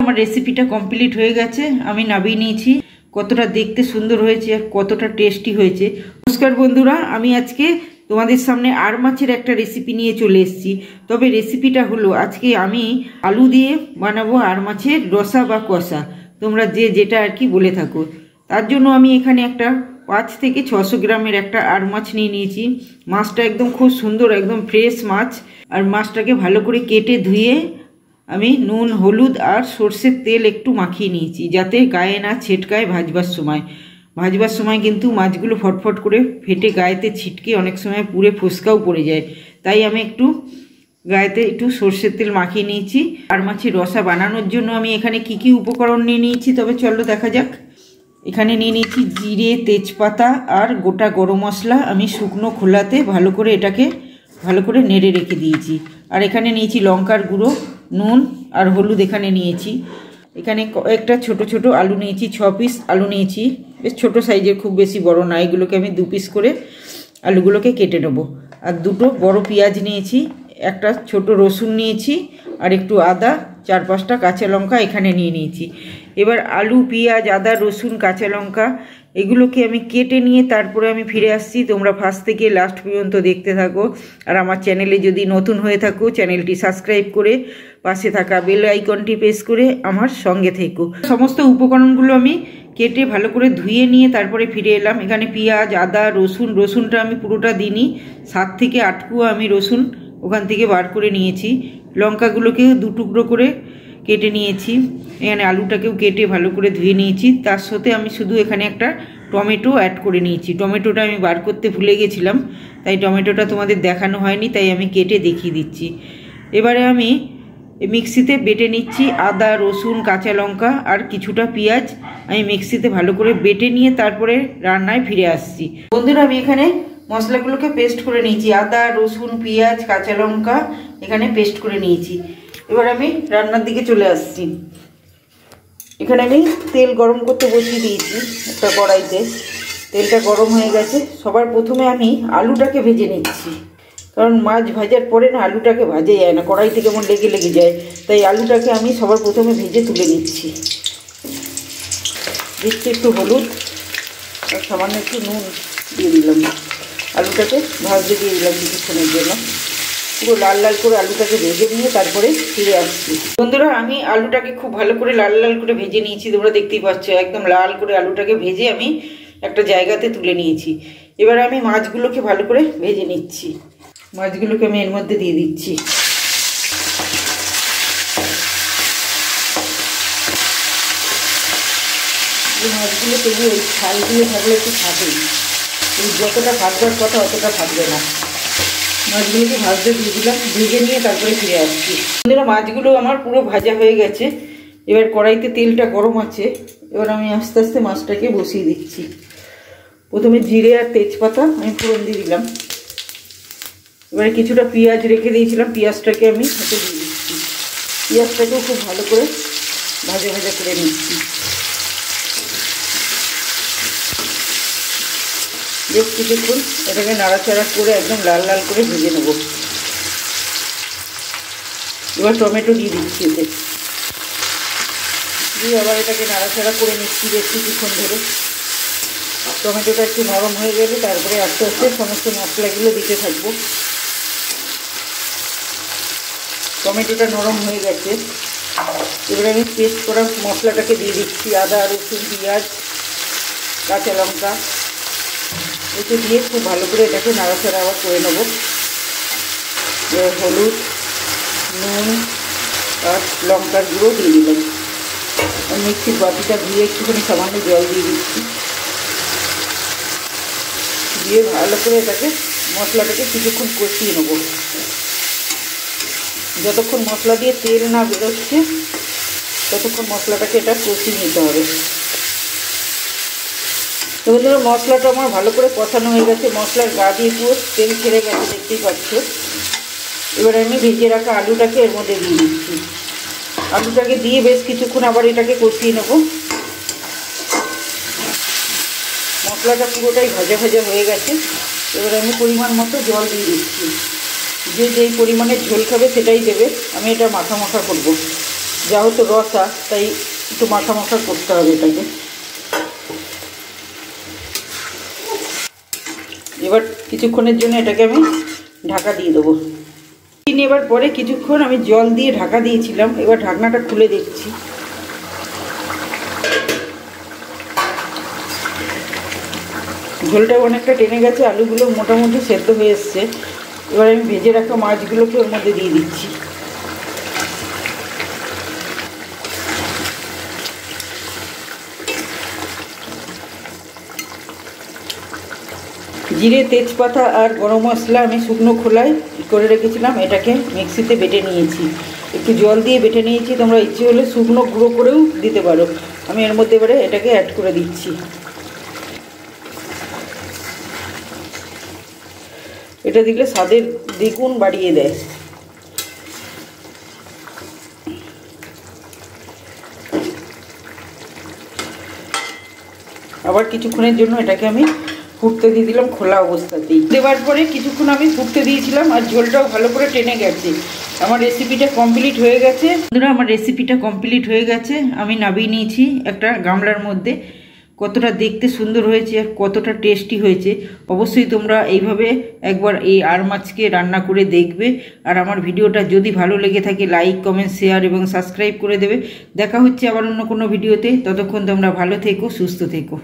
আমার রেসিপিটা কমপ্লিট হয়ে গেছে, আমি নামিয়ে নিয়েছি। কতটা দেখতে সুন্দর হয়েছে আর কতটা টেস্টি হয়েছে। নমস্কার বন্ধুরা, আমি আজকে তোমাদের সামনে আর মাছের একটা রেসিপি নিয়ে চলে এসেছি। তবে রেসিপিটা হলো আজকে আমি আলু দিয়ে বানাবো আর মাছের রসা বা কষা, তোমরা যে যেটা আর কি বলে থাকো। তার জন্য আমি এখানে একটা 5 থেকে 600 গ্রামের একটা আর মাছ নিয়ে নিয়েছি। মাছটা একদম খুব সুন্দর, একদম ফ্রেশ মাছ। আর মাছটাকে ভালো করে কেটে ধুয়ে আমি নুন, হলুদ আর সর্ষের তেল একটু মাখিয়ে নিয়েছি, যাতে গায়ে না ছেটকায় ভাজবার সময় কিন্তু মাছগুলো ফটফট করে ফেটে গায়েতে ছিটকে অনেক সময় পুড়ে ফোসকাও পড়ে যায়। তাই আমি একটু গায়েতে একটু সর্ষের তেল মাখিয়ে নিয়েছি। আর মাছের রসা বানানোর জন্য আমি এখানে কি কি উপকরণ নিয়ে নিয়েছি তবে চলো দেখা যাক। এখানে নিয়ে নিয়েছি জিরে, তেজপাতা আর গোটা গরম মশলা। আমি শুকনো খোলাতে ভালো করে এটাকে ভালো করে নেড়ে রেখে দিয়েছি। আর এখানে নিয়েছি লঙ্কার গুঁড়ো, নুন আর হলুদ এখানে নিয়েছি। এখানে একটা ছোট ছোট আলু নিয়েছি, 6 পিস আলু নিয়েছি, বেশ ছোটো সাইজের, খুব বেশি বড় না। এগুলোকে আমি 2 পিস করে আলুগুলোকে কেটে নেব। আর 2টো বড় পেঁয়াজ নিয়েছি, একটা ছোট রসুন নিয়েছি আর একটু আদা, 4-5টা কাঁচা লঙ্কা এখানে নিয়ে নিয়েছি। এবার আলু, পেঁয়াজ, আদা, রসুন, কাঁচা লঙ্কা এগুলোকে আমি কেটে নিয়ে তারপরে আমি ফিরে আসছি। তোমরা ফার্স্ট থেকে লাস্ট পর্যন্ত দেখতে থাকো। আর আমার চ্যানেলে যদি নতুন হয়ে থাকো, চ্যানেলটি সাবস্ক্রাইব করে পাশে থাকা বেল আইকনটি প্রেস করে আমার সঙ্গে থেকো। সমস্ত উপকরণগুলো আমি কেটে ভালো করে ধুয়ে নিয়ে তারপরে ফিরে এলাম। এখানে পেঁয়াজ, আদা, রসুনটা আমি পুরোটা দিইনি, 7 থেকে 8 কুয়া আমি রসুন ওখান থেকে বার করে নিয়েছি। লঙ্কাগুলোকেও 2 টুকরো করে কেটে নিয়েছি। এখানে আলুটাকেও কেটে ভালো করে ধুয়ে নিয়েছি। তার সাথে আমি শুধু এখানে একটা টমেটো অ্যাড করে নিয়েছি। টমেটোটা আমি বার করতে ভুলে গেছিলাম, তাই টমেটোটা তোমাদের দেখানো হয়নি, তাই আমি কেটে দেখিয়ে দিচ্ছি। এবারে আমি মিক্সিতে বেটে নিচ্ছি আদা, রসুন, কাঁচা লঙ্কা আর কিছুটা পেঁয়াজ। আমি মিক্সিতে ভালো করে বেটে নিয়ে তারপরে রান্নায় ফিরে আসছি। বন্ধুরা, আমি এখানে মশলাগুলোকে পেস্ট করে নিয়েছি। আদা, রসুন, পেঁয়াজ, কাঁচা লঙ্কা এখানে পেস্ট করে নিয়েছি। এবার আমি রান্নার দিকে চলে আসছি। এখানে আমি তেল গরম করতে বসিয়ে দিয়েছি একটা কড়াইতে। তেলটা গরম হয়ে গেছে। সবার প্রথমে আমি আলুটাকে ভেজে নিচ্ছি, কারণ মাছ ভাজার পরে না আলুটাকে ভাজা যায় না, কড়াইতে কেমন লেগে লেগে যায়। তাই আলুটাকে আমি সবার প্রথমে ভেজে তুলে নিচ্ছি। দিচ্ছি একটু হলুদ আর সামান্য একটু নুন দিয়ে দিলাম। আলুটাকে ভাজতে দিয়ে দিলাম কিছুক্ষণের জন্য। পুরো লাল লাল করে আলুটাকে ভেজে নিয়ে তারপরে ফিরে আসছি। বন্ধুরা, আমি আলুটাকে খুব ভালো করে লাল লাল করে ভেজে নিয়েছি। তোমরা দেখতেই পাচ্ছ, একদম লাল করে আলুটাকে ভেজে আমি একটা জায়গাতে তুলে নিয়েছি। এবার আমি মাছগুলোকে ভালো করে ভেজে নিচ্ছি। মাছগুলোকে আমি এর মধ্যে দিয়ে দিচ্ছি। এই মাছগুলো তবু এই ছালগুলো থাকলে একটু ফাটেই, এই যতটা ফাটবার কথা অতটা ফাটবে না। মাছগুলোকে ভাজতে দিয়ে দিলাম, ভেজে নিয়ে তারপরে ফিরে আসছি। বন্ধুরা, মাছগুলো আমার পুরো ভাজা হয়ে গেছে। এবার কড়াইতে তেলটা গরম আছে। এবার আমি আস্তে আস্তে মাছটাকে বসিয়ে দিচ্ছি। প্রথমে জিরে আর তেজপাতা আমি ফোড়ন দিয়ে দিলাম। এবারে কিছুটা পেঁয়াজ রেখে দিয়েছিলাম, পেঁয়াজটাকে আমি হাতে দিয়ে দিচ্ছি। পেঁয়াজটাকেও খুব ভালো করে ভাজা ভাজা করে নিচ্ছি। বেশ কিছুক্ষণ এটাকে নাড়াচাড়া করে একদম লাল লাল করে ভেজে নেব। এবার টমেটো দিয়ে দিচ্ছি এতে, দিয়ে আবার এটাকে নাড়াচাড়া করে নিচ্ছি বেশ কিছুক্ষণ ধরে। টমেটোটা একটু নরম হয়ে গেলে তারপরে আস্তে আস্তে সমস্ত মশলাগুলো দিতে থাকবো। টমেটোটা নরম হয়ে গেছে। এবারে আমি পেস্ট করা মশলাটাকে দিয়ে দিচ্ছি। আদা, রসুন, পেঁয়াজ, কাঁচা লঙ্কা এতে দিয়ে খুব ভালো করে এটাকে নাড়াচাড়া আবার করে নেব। হলুদ, নুন আর লঙ্কার গুঁড়ো দিয়ে দিলাম। আর মিক্সির বাটিটা ধুয়ে একটুখানি সামান্য জল দিয়ে দিচ্ছি। দিয়ে ভালো করে এটাকে মশলাটাকে কিছুক্ষণ কষিয়ে নেব। যতক্ষণ মশলা দিয়ে তেল না বেরোচ্ছে ততক্ষণ মশলাটাকে এটা কষিয়ে নিতে হবে। তো বন্ধুরা, মশলাটা আমার ভালো করে কষানো হয়ে গেছে। মশলার গা দিয়ে পুরো তেল ছেড়ে গেছে, দেখতেই পাচ্ছ। এবার আমি ভেজে রাখা আলুটাকে এর মধ্যে দিয়ে দিচ্ছি। আলুটাকে দিয়ে বেশ কিছুক্ষণ আবার এটাকে কষিয়ে নেব। মশলাটা পুরোটাই ভাজা ভাজা হয়ে গেছে। এবার আমি পরিমাণ মতো জল দিয়ে দিচ্ছি। যে যেই পরিমাণে ঝোল খাবে সেটাই দেবে। আমি এটা মাখা মাখা করব। যেহেতু রসা তাই একটু মাখা মাখা করতে হবে এটাকে। এবার কিছুক্ষণের জন্য এটাকে আমি ঢাকা দিয়ে দেবো। এবার পরে কিছুক্ষণ আমি জল দিয়ে ঢাকা দিয়েছিলাম, এবার ঢাকনাটা খুলে দেখছি। ঝোলটা অনেকটা টেনে গেছে, আলুগুলো মোটামুটি সেদ্ধ হয়ে এসছে। এবার আমি ভেজে রাখা মাছগুলোকে ওর মধ্যে দিয়ে দিচ্ছি। জিরে, তেজপাতা আর গরম মশলা আমি শুকনো খোলায় করে রেখেছিলাম, এটাকে মিক্সিতে বেটে নিয়েছি। একটু জল দিয়ে বেটে নিয়েছি, তোমরা ইচ্ছে হলে শুকনো গুঁড়ো করেও দিতে পারো। আমি এর মধ্যে এবারে এটাকে অ্যাড করে দিচ্ছি। এটা দিলে স্বাদের দ্বিগুণ বাড়িয়ে দেয়। আবার কিছুক্ষণের জন্য এটাকে আমি ফুটতে দিয়ে দিলাম খোলা অবস্থাতেই। দেওয়ার পরে কিছুক্ষণ আমি ফুটতে দিয়েছিলাম আর ঝোলটাও ভালো করে টেনে গেছে। আমার রেসিপিটা কমপ্লিট হয়ে গেছে বন্ধুরা, আমার রেসিপিটা কমপ্লিট হয়ে গেছে। আমি নামিয়ে নিয়েছি একটা গামলার মধ্যে। কতটা দেখতে সুন্দর হয়েছে আর কতটা টেস্টি হয়েছে অবশ্যই তোমরা এইভাবে একবার এই আর মাছকে রান্না করে দেখবে। আর আমার ভিডিওটা যদি ভালো লেগে থাকে লাইক, কমেন্ট, শেয়ার এবং সাবস্ক্রাইব করে দেবে। দেখা হচ্ছে আবার অন্য কোনো ভিডিওতে। ততক্ষণ তোমরা ভালো থেকো, সুস্থ থেকো।